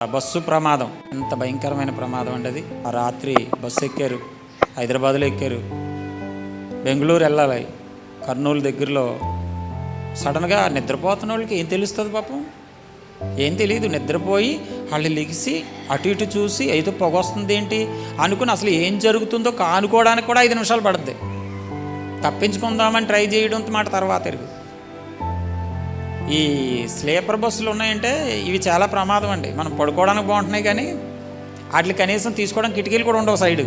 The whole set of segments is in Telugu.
బస్సు ప్రమాదం ఎంత భయంకరమైన ప్రమాదం అండి అది. ఆ రాత్రి బస్సు ఎక్కారు, హైదరాబాద్లో ఎక్కారు, బెంగళూరు వెళ్ళాలి, కర్నూలు దగ్గరలో సడన్గా నిద్రపోతున్న వాళ్ళకి ఏం తెలుస్తుంది పాపం, ఏం తెలియదు. నిద్రపోయి వాళ్ళు లెగిసి అటు ఇటు చూసి అయితే పొగ వస్తుంది ఏంటి అనుకుని అసలు ఏం జరుగుతుందో కానుకోవడానికి కూడా 5 నిమిషాలు పడుద్ది. తప్పించుకుందామని ట్రై చేయడం మాట తర్వాత ఎరుగు. ఈ స్లీపర్ బస్సులు ఉన్నాయంటే ఇవి చాలా ప్రమాదం అండి. మనం పడుకోవడానికి బాగుంటున్నాయి కానీ వాటికి కనీసం తీసుకోవడానికి కిటికీలు కూడా ఉండవు, సైడు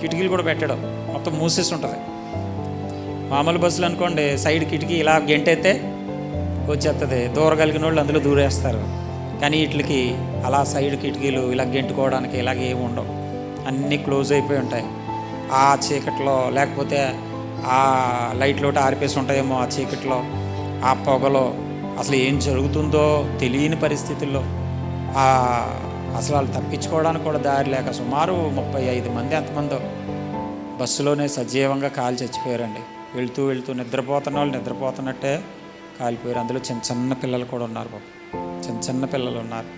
కిటికీలు కూడా పెట్టడం మొత్తం మూసేసి ఉంటుంది. మామూలు బస్సులు అనుకోండి సైడ్ కిటికీ ఇలా గెంటైతే వచ్చేస్తుంది, దూరగలిగిన వాళ్ళు అందులో దూరేస్తారు. కానీ వీటికి అలా సైడ్ కిటికీలు ఇలా గెంటుకోవడానికి ఇలాగ ఏమి ఉండవు, అన్నీ క్లోజ్ అయిపోయి ఉంటాయి. ఆ చీకట్లో లేకపోతే ఆ లైట్లోటి ఆరిపేసి ఉంటాయేమో, ఆ చీకట్లో ఆ పొగలో అసలు ఏం జరుగుతుందో తెలియని పరిస్థితుల్లో అసలు వాళ్ళు తప్పించుకోవడానికి కూడా దారి లేక సుమారు 35 మంది ఎంతమందో బస్సులోనే సజీవంగా కాలి చచ్చిపోయారండి. వెళ్తూ వెళ్తూ నిద్రపోతున్న వాళ్ళు నిద్రపోతున్నట్టే కాలిపోయారు. అందులో చిన్న చిన్న పిల్లలు కూడా ఉన్నారు బాబు, చిన్న చిన్న పిల్లలు ఉన్నారు.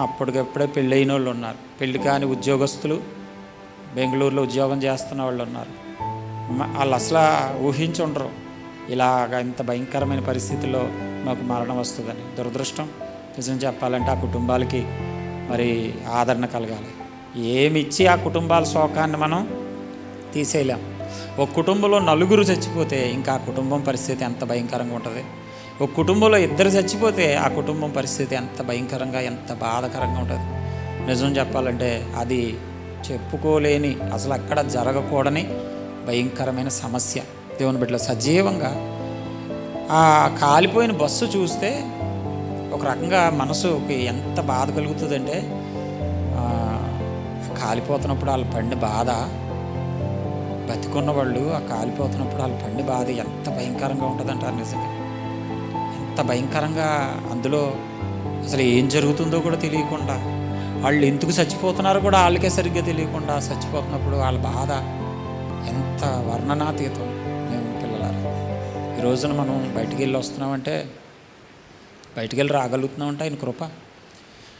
అప్పటికప్పుడే పెళ్ళైన వాళ్ళు ఉన్నారు, పెళ్ళి కాని ఉద్యోగస్తులు, బెంగళూరులో ఉద్యోగం చేస్తున్న వాళ్ళు ఉన్నారు. వాళ్ళు అసలు ఊహించి ఉండరు ఇలాగ ఇంత భయంకరమైన పరిస్థితుల్లో మాకు మరణం వస్తుందని. దురదృష్టం. నిజం చెప్పాలంటే ఆ కుటుంబాలకి మరి ఆదరణ కలగాలి. ఏమి ఇచ్చి ఆ కుటుంబాల శోకాన్ని మనం తీసేయలేం. ఒక కుటుంబంలో 4 చచ్చిపోతే ఇంకా ఆ కుటుంబం పరిస్థితి ఎంత భయంకరంగా ఉంటుంది. ఒక కుటుంబంలో 2 చచ్చిపోతే ఆ కుటుంబం పరిస్థితి ఎంత భయంకరంగా ఎంత బాధాకరంగా ఉంటుంది. నిజం చెప్పాలంటే అది చెప్పుకోలేని, అసలు అక్కడ జరగకూడని భయంకరమైన సమస్య. దేవుని బిడ్డలు సజీవంగా ఆ కాలిపోయిన బస్సు చూస్తే ఒక రకంగా మనసుకి ఎంత బాధ కలుగుతుందంటే, కాలిపోతున్నప్పుడు వాళ్ళు పడిన బాధ, బతికున్న వాళ్ళు ఆ కాలిపోతున్నప్పుడు వాళ్ళు పడిన బాధ ఎంత భయంకరంగా ఉంటుందంటారు. నిజంగా ఎంత భయంకరంగా, అందులో అసలు ఏం జరుగుతుందో కూడా తెలియకుండా, వాళ్ళు ఎందుకు చచ్చిపోతున్నారో కూడా వాళ్ళకే సరిగ్గా తెలియకుండా చచ్చిపోతున్నప్పుడు వాళ్ళ బాధ ఎంత వర్ణనాతీతం. మేము పిల్లలారా ఈ రోజున మనం బయటికి వెళ్ళి వస్తున్నామంటే, బయటికి వెళ్ళి రాగలుగుతున్నామంటే ఆయన కృప.